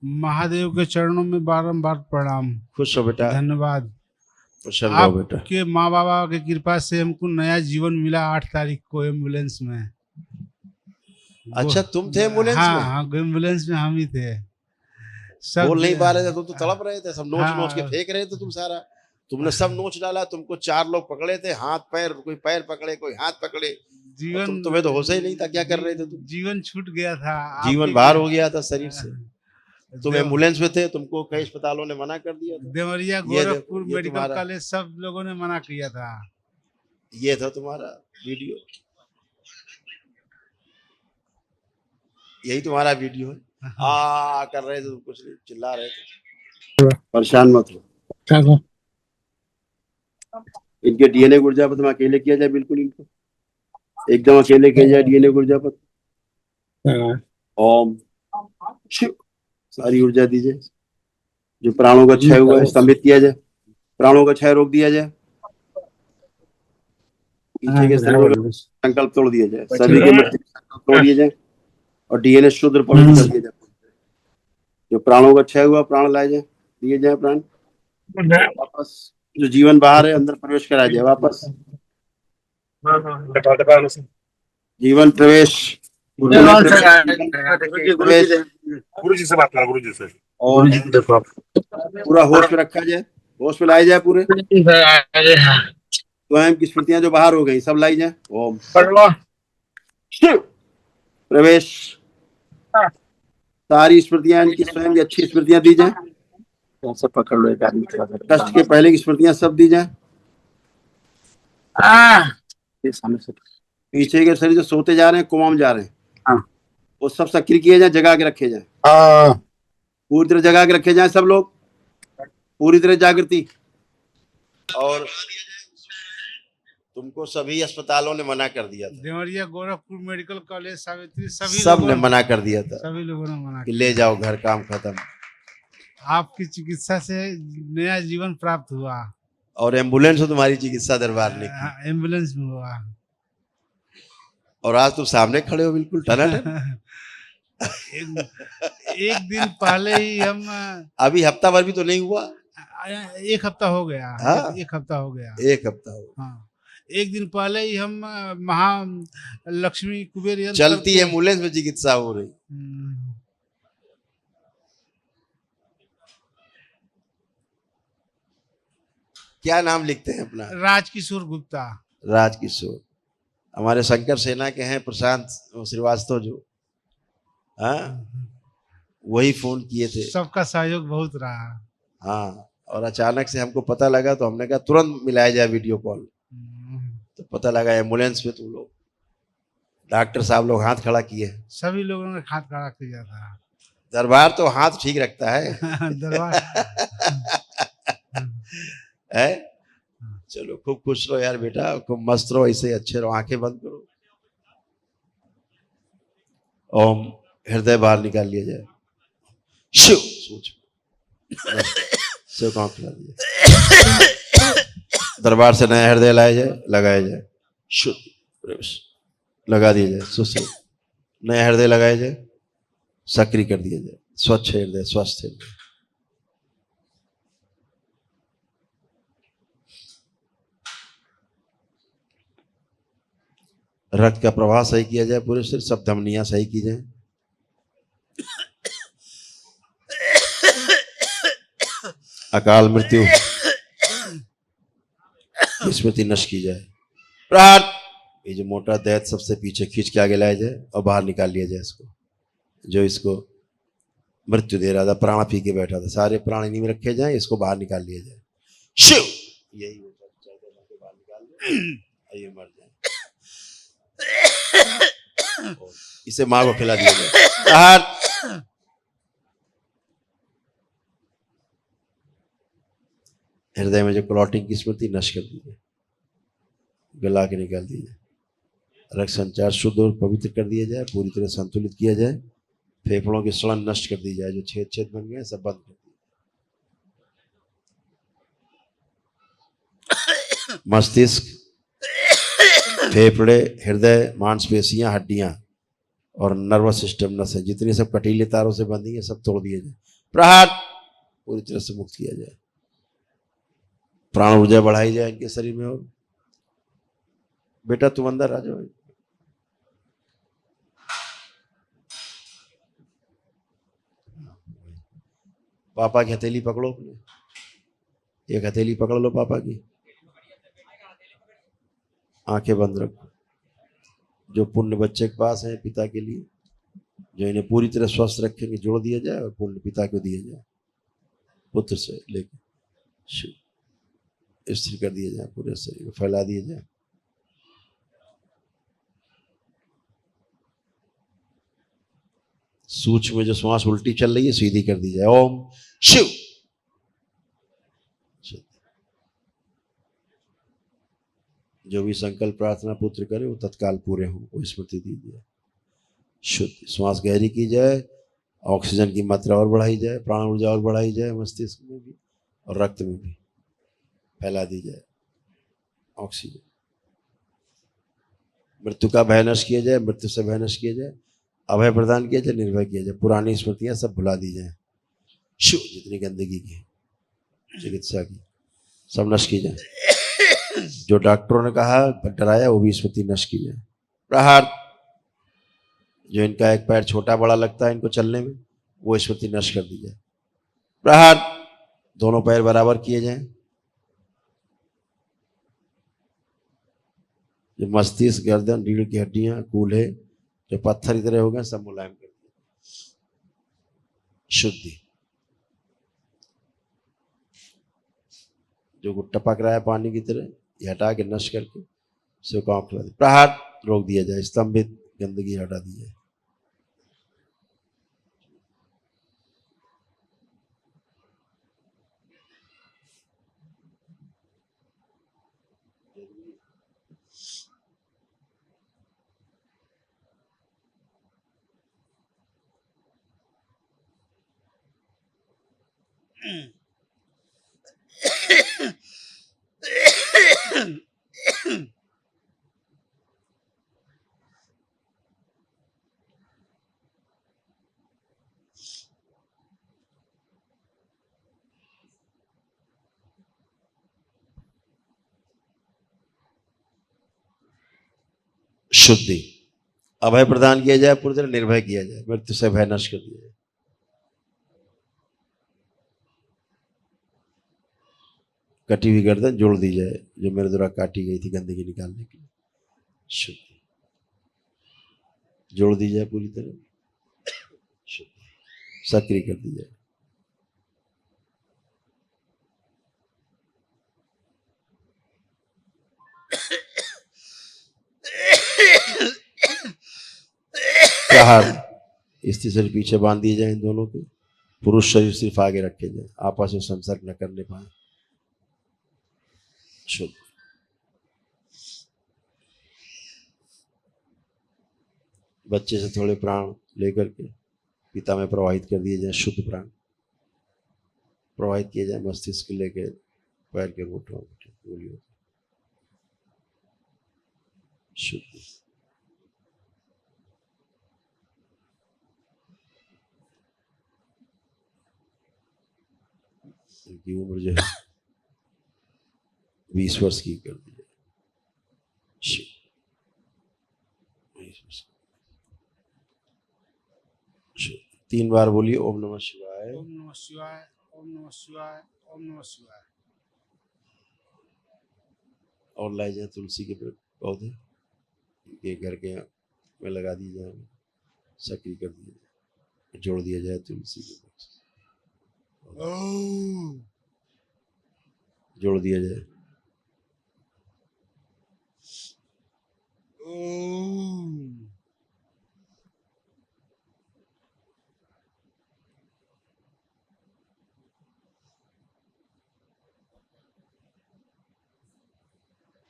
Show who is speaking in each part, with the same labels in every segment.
Speaker 1: महादेव के चरणों में बारंबार प्रणाम।
Speaker 2: खुश हो बेटा,
Speaker 1: धन्यवाद।
Speaker 2: प्रसन्न रहो बेटा।
Speaker 1: आपके माँ बाबा की कृपा से हमको नया जीवन मिला 8 तारीख को एम्बुलेंस में।
Speaker 2: अच्छा, तुम थे एम्बुलेंस
Speaker 1: हाँ
Speaker 2: में?
Speaker 1: हाँ, एम्बुलेंस में हम ही थे। सब
Speaker 2: बोल नहीं पा रहे थे, तुम तो तड़प रहे थे, सब नोच
Speaker 1: हाँ,
Speaker 2: नोच के फेंक रहे थे तुम सारा। तुमने सब नोच डाला, तुमको 4 लोग पकड़े थे, हाथ पैर, कोई पैर पकड़े, कोई हाथ पकड़े।
Speaker 1: जीवन
Speaker 2: तुम्हें तो होश ही नहीं था, क्या कर रहे थे तुम?
Speaker 1: जीवन छूट गया था।
Speaker 2: जीवन बाहर हो गया था शरीर से। तुम
Speaker 1: देव-
Speaker 2: एम्बुलेंस में थे, तुमको कई अस्पतालों ने मना कर दिया था।
Speaker 1: देवरिया
Speaker 2: ये देखो,
Speaker 1: गोरखपुर
Speaker 2: ये
Speaker 1: मेडिकल
Speaker 2: तुम्हारा,
Speaker 1: कॉलेज सब लोगों ने मना किया था।
Speaker 2: ये था तुम्हारा वीडियो, यही तुम्हारा वीडियो है। कर रहे थे तुम, कुछ नहीं, चिल्ला रहे थे। परेशान मत हो। इनके डीएनए गुर्जापत में अकेले किया जाए, बिल्कुल इनको एकदम अकेले किया जाए डीएनए गुर्जापत। ओम शिव, सारी ऊर्जा दीजिए। जो प्राणों का क्षय हुआ है स्तंभित किया जाए, प्राणों का क्षय रोक दिया जाए, पीछे के संकल्प तोड़ दिया जाए, सभी के मृत्यु संकल्प तोड़ दिए जाए और डीएनए शुद्ध पवित्र कर दिया जाए। जो प्राणों का क्षय हुआ, प्राण लाए जाए, दिए जाए प्राण वापस। जो जीवन बाहर है अंदर प्रवेश कराया जाए वापस। जीवन प्रवेश,
Speaker 3: गुरु जी से बात करो, गुरु जी से।
Speaker 2: और देखो आप पूरा होश में रखा जाए, होश में लाए जाए पूरे। स्वयं की स्मृतियां जो बाहर हो गई सब लाई जाए। ओम शिव प्रवेश, सारी स्मृतियां इनकी स्वयं की अच्छी स्मृतियां दी जाए। सब पकड़ लो, एक आदमी कष्ट के पहले की स्मृतियां सब दी जाए। पीछे के शरीर जो सोते जा रहे हैं, कोमा में जा रहे हैं, वो सब सक्रिय किए जाए, जगा के रखे जाए, पूरी तरह जगा के रखे जाए सब लोग, पूरी तरह जागृति। और तुमको सभी अस्पतालों ने मना कर दिया था,
Speaker 1: देवरिया गोरखपुर मेडिकल कॉलेज सावित्री सभी
Speaker 2: सब ने मना कर दिया था
Speaker 1: सभी लोगों ने मना
Speaker 2: कि ले जाओ घर, काम खत्म।
Speaker 1: आपकी चिकित्सा से नया जीवन प्राप्त हुआ।
Speaker 2: और एम्बुलेंस तुम्हारी चिकित्सा दरबार ने की,
Speaker 1: एम्बुलेंस में हुआ।
Speaker 2: और आज तुम सामने खड़े हो बिल्कुल टनाटन।
Speaker 1: एक दिन पहले ही हम,
Speaker 2: अभी हफ्ता भर भी तो नहीं हुआ,
Speaker 1: 1 हफ्ता हो गया।
Speaker 2: हाँ?
Speaker 1: 1 हफ्ता हो गया,
Speaker 2: 1 हफ्ता हो।
Speaker 1: हाँ, एक दिन पहले ही हम महालक्ष्मी कुबेर यंत्र
Speaker 2: चलती एम्बुलेंस में चिकित्सा हो रही। क्या नाम लिखते हैं अपना?
Speaker 1: राजकिशोर गुप्ता।
Speaker 2: राजकिशोर हमारे शंकर सेना के हैं, प्रशांत श्रीवास्तव जो, हाँ, वही फोन किए थे।
Speaker 1: सबका सहयोग बहुत रहा।
Speaker 2: हाँ, और अचानक से हमको पता लगा तो हमने कहा तुरंत मिलाया जाए वीडियो कॉल। तो पता लगा एम्बुलेंस में तुम लोग, डॉक्टर साहब लोग हाथ खड़ा किए,
Speaker 1: सभी लोगों ने हाथ खड़ा किया था।
Speaker 2: दरबार तो हाथ ठीक रखता है।
Speaker 1: दरबार
Speaker 2: है? चलो खूब खुश रहो यार बेटा, खूब मस्त रहो, ऐसे अच्छे रहो, आंखें बंद करो। ओम, हृदय बाहर निकाल लिया जाए, शिव सोच शिव को खिला दिया। दरबार से नया हृदय लाया जाए, लगाया जाए, शुद्ध प्रवेश लगा दिया जाए, सुश्री नया हृदय लगाया जाए, सक्रिय कर दिया जाए, स्वच्छ हृदय, स्वस्थ हृदय। रक्त का प्रवाह सही किया जाए पूरे शरीर, सब धमनियां सही की जाए। अकाल मृत्यु स्मृति नष्ट की जाए। प्राण, ये जो मोटा दैत सबसे पीछे खींच के आगे लाया जाए और बाहर निकाल लिया जाए इसको, जो इसको मृत्यु दे रहा था, प्राण पी के बैठा था, सारे प्राण इन्हीं में रखे जाए, इसको बाहर निकाल लिया जाए। शिव, यही बाहर निकाल ले, ये मर जाए, इसे मां को खिला दिया जाए। हृदय में जो क्लॉटिंग की स्मृति नष्ट कर दीजिए, गला के निकाल दीजिए, रक्त संचार शुद्ध और पवित्र कर दिया जाए, पूरी तरह संतुलित किया जाए, फेफड़ों की सड़न नष्ट कर दी जाए, जो छेद छेद बन गए सब बंद कर दिए। मस्तिष्क, फेफड़े, हृदय, मांसपेशियां, हड्डियां और नर्वस सिस्टम नस है जितनी सब कटीले तारों से बंधी है सब तोड़ दिए जाए, प्रहार पूरी तरह से मुक्त किया जाए, प्राण ऊर्जा बढ़ाई जाए इनके शरीर में। और बेटा तुम अंदर आ जाओ। पापा की हथेली पकड़ो, अपने एक हथेली पकड़ लो पापा की, आंखें बंद रखो। जो पुण्य बच्चे के पास है पिता के लिए, जो इन्हें पूरी तरह स्वस्थ रखेंगे, जोड़ दिया जाए और पुण्य पिता को दिया जाए, पुत्र से लेकर स्थिर कर दिया जाए, पूरे शरीर को फैला दिया जाए। सूक्ष्म में जो श्वास उल्टी चल रही है सीधी कर दी जाए। ओम शिव। जो भी संकल्प प्रार्थना पुत्र करे वो तत्काल पूरे हों, वो स्मृति दीजिए। शुद्ध श्वास गहरी की जाए, ऑक्सीजन की मात्रा और बढ़ाई जाए, प्राण ऊर्जा और बढ़ाई जाए, मस्तिष्क में भी और रक्त में भी फैला दी जाए ऑक्सीजन। मृत्यु का भय नष्ट किया जाए, मृत्यु से भय नष्ट किया जाए, अभय प्रदान किया जाए, निर्भय किया जाए, पुरानी स्मृतियां सब भुला दी जाए। शिव जितनी गंदगी की चिकित्सा की सब नष्ट की जाए। जो डॉक्टरों ने कहा डराया वो भी स्मृति नष्ट की जाए। प्रहार जो इनका एक पैर छोटा बड़ा लगता है इनको चलने में, वो स्मृति नष्ट कर दी जाए। प्रहार दोनों पैर बराबर किए जाएं। जो मस्तिष्क गर्दन रीढ़ की हड्डियां कूल्हे जो पत्थर की तरह हो गए सब मुलायम कर दिए। शुद्धि जो टपक रहा है पानी की तरह ये हटा के नष्ट करके उसे काम खिला दे। प्रहार रोक दिया जाए, स्तंभित गंदगी हटा दी जाए। शुद्धि अभय प्रदान किया जाए, पूरी तरह निर्भय किया जाए, मृत्यु से भय नष्ट कर दिया जाए। कटी हुई गर्दन जोड़ दी जाए जो मेरे द्वारा काटी गई थी गंदगी निकालने के लिए। शुद्धि जोड़ दी जाए पूरी तरह, शुद्धि सक्रिय कर दी जाए। प्रहार स्त्री शरीर पीछे बांध दिए जाए, इन दोनों के पुरुष शरीर सिर्फ आगे रखे जाए, आपस में संसर्ग न करने पाए। शुद्ध बच्चे से थोड़े प्राण लेकर के पिता में प्रवाहित कर दिए जाए, शुद्ध प्राण प्रवाहित किए जाए मस्तिष्क लेके पैर के घुटनों गोलियों। शुद्ध उनकी उम्र जो है 20 वर्ष की कर दी जाए। 3 बार बोलिए ओम नमः शिवाय,
Speaker 1: ओम नमः शिवाय, ओम नमः शिवाय, ओम नमः शिवाय।
Speaker 2: और लाई जाए तुलसी के पौधे ये घर के में लगा दिए जाए, सक्रिय कर दिया जाए, जोड़ दिया जाए तुलसी के जोड़ दिया जाए।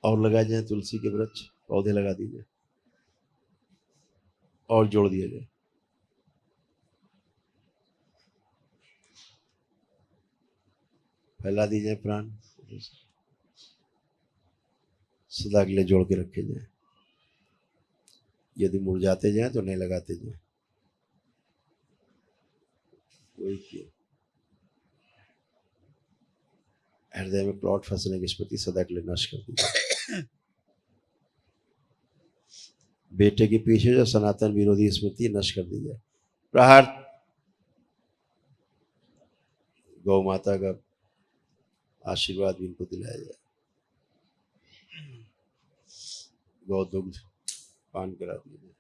Speaker 2: और लगाए जाए तुलसी के वृक्ष पौधे लगा दीजिए और जोड़ दिया जाए। फैला दी जाए प्राण, सदा के लिए जोड़ के रखे जाए। यदि मुरझाते जाएं तो नहीं लगाते जाएं। वही किया। हृदय में क्लॉट फंसने की स्मृति सदा के लिए नष्ट कर दी। बेटे के पीछे जो सनातन विरोधी स्मृति नष्ट कर दी जाए। प्रहार। गौ माता का आशीर्वाद भी इनको दिलाया जाए। गौ दुग्ध पान करा दिया जाए।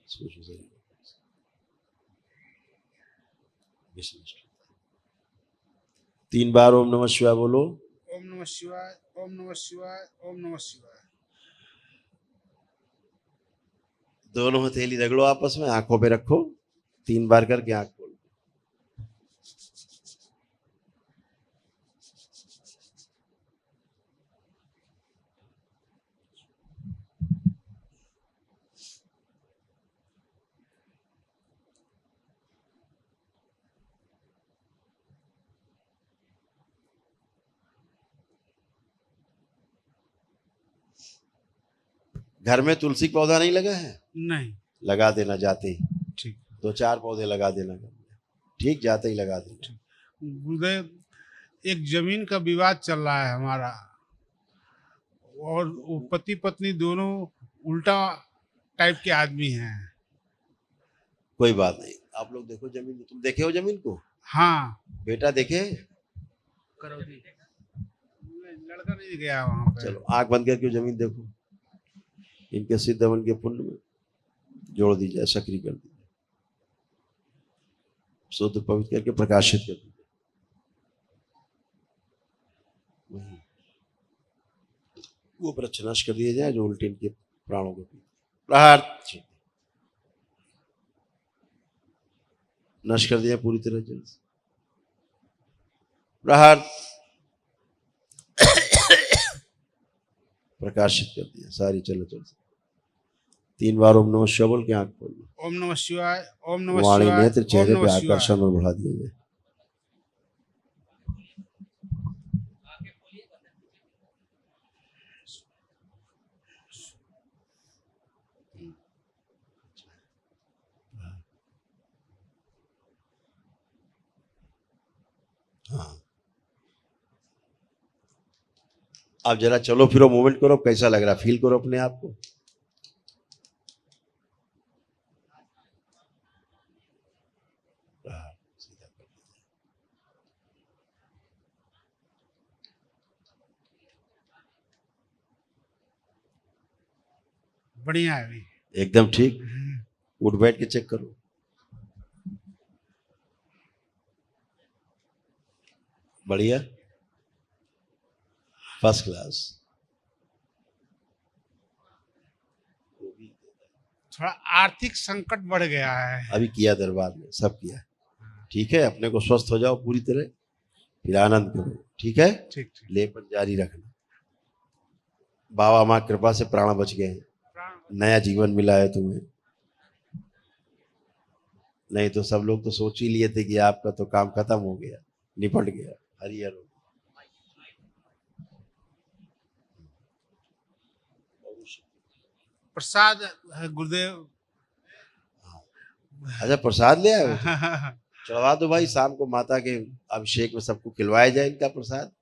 Speaker 2: सोचो सही। 3 बार ओम नमः शिवाय बोलो।
Speaker 1: ओम नमः शिवाय, ओम नमः शिवाय, ओम नमः शिवाय।
Speaker 2: दोनों हथेली रगड़ो आपस में, आंखों पे रखो, 3 बार करके आंख खोलो। घर में तुलसी पौधा नहीं लगा है?
Speaker 1: नहीं।
Speaker 2: लगा देना जाते ही।
Speaker 1: ठीक।
Speaker 2: 2-4 पौधे लगा देना। ठीक, जाते ही लगा देना।
Speaker 1: गुरुदेव, एक जमीन का विवाद चल रहा है हमारा, और वो पति पत्नी दोनों उल्टा टाइप के आदमी हैं।
Speaker 2: कोई बात नहीं, आप लोग देखो जमीन। तुम देखे हो जमीन को?
Speaker 1: हाँ।
Speaker 2: बेटा देखे?
Speaker 1: करौदी लड़का नहीं गया वहां पे।
Speaker 2: चलो आंख बंद करके जमीन देखो। इनके सिद्ध हवन के पुण्य में जोड़ दी जाए, सक्रिय कर दी जाए, शुद्ध पवित्र करके प्रकाशित कर दी जाए। वो वृक्ष नष्ट कर दिए जाए जो उल्टे इनके प्राणों को पी। प्रहार। नष्ट कर दिया पूरी तरह जल से। प्रहार। प्रकाशित कर दिया सारी चल से। 3 बार ओम नमः शिवाय बोल के आंख खोल लो।
Speaker 1: ओम नमः शिवाय, ओम नमः
Speaker 2: वाणी
Speaker 1: शिवाय,
Speaker 2: नेत्र चेहरे
Speaker 1: ओम
Speaker 2: पे
Speaker 1: नमः शिवाय।
Speaker 2: आकर्षण और बढ़ा दिया जाए। हाँ, अब जरा चलो फिरो, मूवमेंट करो, कैसा लग रहा, फील करो अपने आप को।
Speaker 1: बढ़िया है अभी
Speaker 2: एकदम ठीक। उठ बैठ के चेक करो। बढ़िया, फर्स्ट क्लास।
Speaker 1: थोड़ा आर्थिक संकट बढ़ गया है।
Speaker 2: अभी किया दरबार में, सब किया। ठीक है, अपने को स्वस्थ हो जाओ पूरी तरह, फिर आनंद करो। ठीक है,
Speaker 1: ठीक।
Speaker 2: लेपन जारी रखना। बाबा माँ कृपा से प्राण बच गए हैं, नया जीवन मिला है तुम्हें। नहीं तो सब लोग तो सोच ही लिए थे कि आपका तो काम खत्म हो गया, निपट गया। हरिहर हो।
Speaker 1: प्रसाद है गुरुदेव।
Speaker 2: अच्छा, प्रसाद ले आए हो? चढ़वा दो भाई, शाम को माता के अभिषेक में सबको खिलवाया जाए इनका प्रसाद।